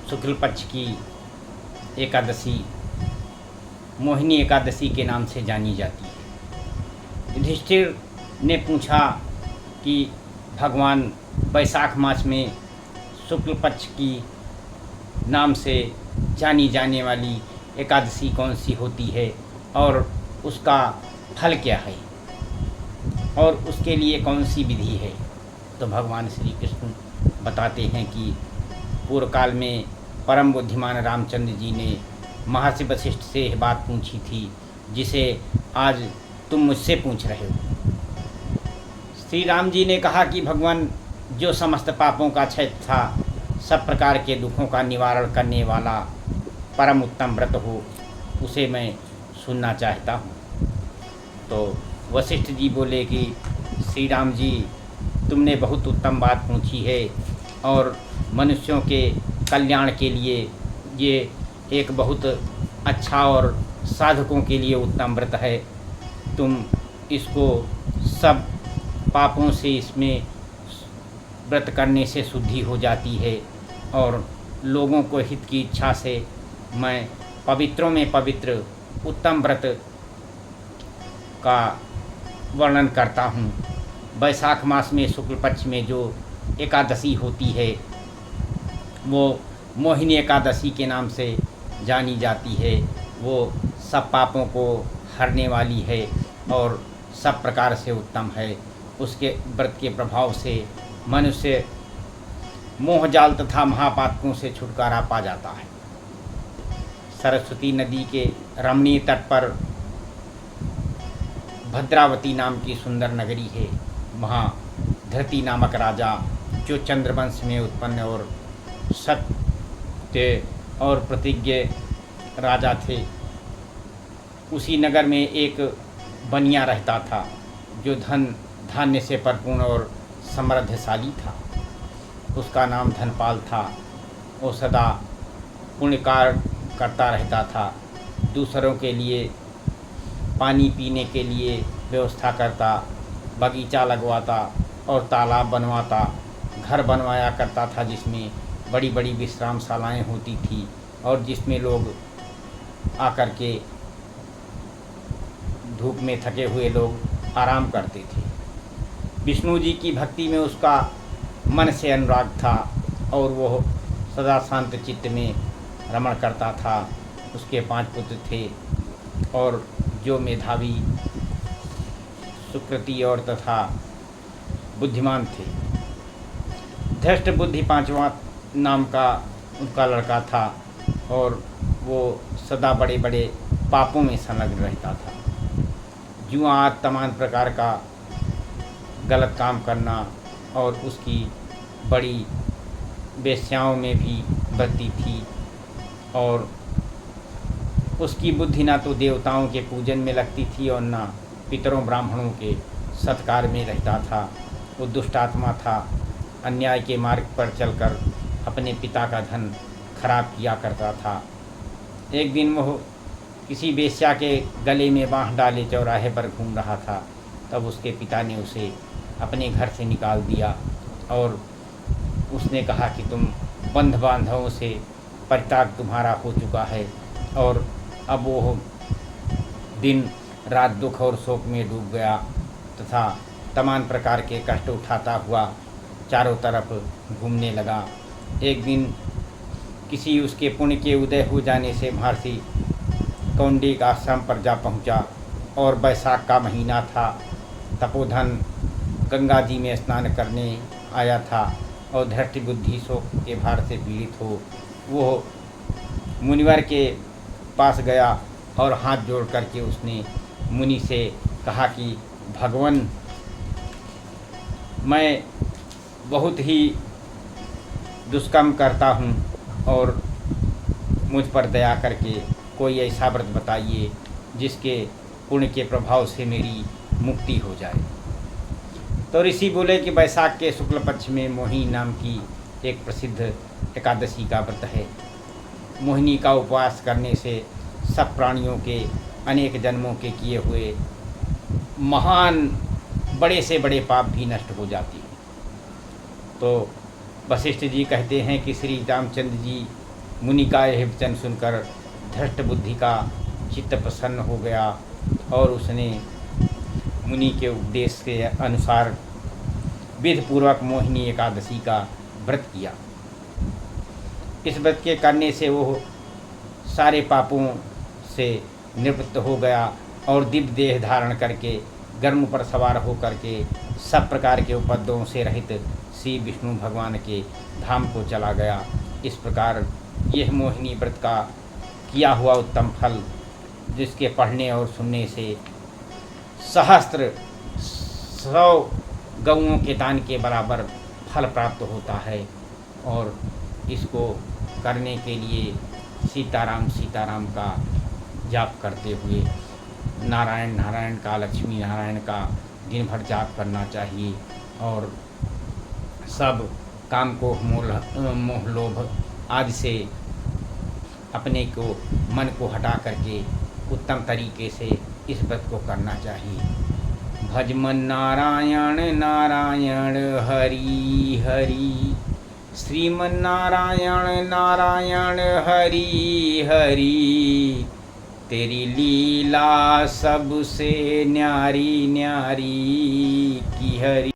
शुक्ल पक्ष की एकादशी मोहिनी एकादशी के नाम से जानी जाती है। युधिष्ठिर ने पूछा कि भगवान बैसाख मास में शुक्ल पक्ष की नाम से जानी जाने वाली एकादशी कौन सी होती है और उसका फल क्या है और उसके लिए कौन सी विधि है। तो भगवान श्री कृष्ण बताते हैं कि पूर्व काल में परम बुद्धिमान रामचंद्र जी ने महर्षि वशिष्ठ से यह बात पूछी थी जिसे आज तुम मुझसे पूछ रहे हो। श्री राम जी ने कहा कि भगवान, जो समस्त पापों का क्षय था, सब प्रकार के दुखों का निवारण करने वाला परम उत्तम व्रत हो, उसे मैं सुनना चाहता हूँ। तो वशिष्ठ जी बोले कि श्री राम जी, तुमने बहुत उत्तम बात पूछी है और मनुष्यों के कल्याण के लिए ये एक बहुत अच्छा और साधकों के लिए उत्तम व्रत है। तुम इसको सब पापों से इसमें व्रत करने से शुद्धि हो जाती है और लोगों को हित की इच्छा से मैं पवित्रों में पवित्र उत्तम व्रत का वर्णन करता हूँ। बैसाख मास में शुक्ल पक्ष में जो एकादशी होती है वो मोहिनी एकादशी के नाम से जानी जाती है। वो सब पापों को हरने वाली है और सब प्रकार से उत्तम है। उसके व्रत के प्रभाव से मनुष्य मोह जाल तथा महापातकों से छुटकारा पा जाता है। सरस्वती नदी के रमणीय तट पर भद्रावती नाम की सुंदर नगरी है। वहाँ धृति नामक राजा, जो चंद्रवंश में उत्पन्न और सत्य और प्रतिज्ञ राजा थे, उसी नगर में एक बनिया रहता था जो धन धान्य से परिपूर्ण और समृद्धशाली था। उसका नाम धनपाल था। वो सदा पुण्य कार्य करता रहता था। दूसरों के लिए पानी पीने के लिए व्यवस्था करता, बगीचा लगवाता और तालाब बनवाता, घर बनवाया करता था जिसमें बड़ी बड़ी विश्रामशालाएँ होती थी और जिसमें लोग आकर के धूप में थके हुए लोग आराम करते थे। विष्णु जी की भक्ति में उसका मन से अनुराग था और वह सदा शांत चित्त में रमण करता था। उसके 5 पुत्र थे और जो मेधावी, सुकृति और तथा बुद्धिमान थे। धृष्ट बुद्धि 5वां नाम का उनका लड़का था और वो सदा बड़े बड़े पापों में संलग्न रहता था। जुआ तमाम प्रकार का गलत काम करना और उसकी बड़ी वेश्याओं में भी बढ़ती थी और उसकी बुद्धि ना तो देवताओं के पूजन में लगती थी और ना पितरों ब्राह्मणों के सत्कार में रहता था। वो दुष्ट आत्मा था। अन्याय के मार्ग पर चलकर अपने पिता का धन खराब किया करता था। एक दिन वह किसी वेश्या के गले में बाँह डाले चौराहे पर घूम रहा था। तब उसके पिता ने उसे अपने घर से निकाल दिया और उसने कहा कि तुम बंध बांधवों से परित्याग तुम्हारा हो चुका है। और अब वो दिन रात दुख और शोक में डूब गया तथा तमाम प्रकार के कष्ट उठाता हुआ चारों तरफ घूमने लगा। एक दिन किसी उसके पुण्य के उदय हो जाने से महर्षि कौंडिक आश्रम पर जा पहुंचा और बैसाख का महीना था। तपोधन गंगा जी में स्नान करने आया था और धृष्ट बुद्धि शोक के भार से पीड़ित हो वो मुनिवर के पास गया और हाथ जोड़ करके उसने मुनि से कहा कि भगवान, मैं बहुत ही दुष्कर्म करता हूँ और मुझ पर दया करके कोई ऐसा व्रत बताइए जिसके पुण्य के प्रभाव से मेरी मुक्ति हो जाए। तो ऋषि बोले कि बैसाख के शुक्ल पक्ष में मोहिनी नाम की एक प्रसिद्ध एकादशी का व्रत है। मोहिनी का उपवास करने से सब प्राणियों के अनेक जन्मों के किए हुए महान बड़े से बड़े पाप भी नष्ट हो जाती हैं। तो वशिष्ठ जी कहते हैं कि श्री रामचंद्र जी मुनि का यह वचन सुनकर धृष्ट बुद्धि का चित्त प्रसन्न हो गया और उसने मुनि के उपदेश के अनुसार विधिपूर्वक मोहिनी एकादशी का व्रत किया। इस व्रत के करने से वो सारे पापों से निवृत्त हो गया और दिव्य देह धारण करके गर्म पर सवार हो करके सब प्रकार के उपद्रवों से रहित श्री विष्णु भगवान के धाम को चला गया। इस प्रकार यह मोहिनी व्रत का किया हुआ उत्तम फल, जिसके पढ़ने और सुनने से सहस्त्र 100 गौओं के दान के बराबर फल प्राप्त होता है। और इसको करने के लिए सीताराम सीताराम का जाप करते हुए नारायण नारायण का, लक्ष्मी नारायण का दिन भर जाप करना चाहिए और सब काम को मोह लोभ आदि से अपने को मन को हटा करके उत्तम तरीके से इस व्रत को करना चाहिए। भजमन नारायण नारायण हरि हरि, श्रीमन नारायण नारायण हरि हरि, तेरी लीला सबसे न्यारी न्यारी की हरि।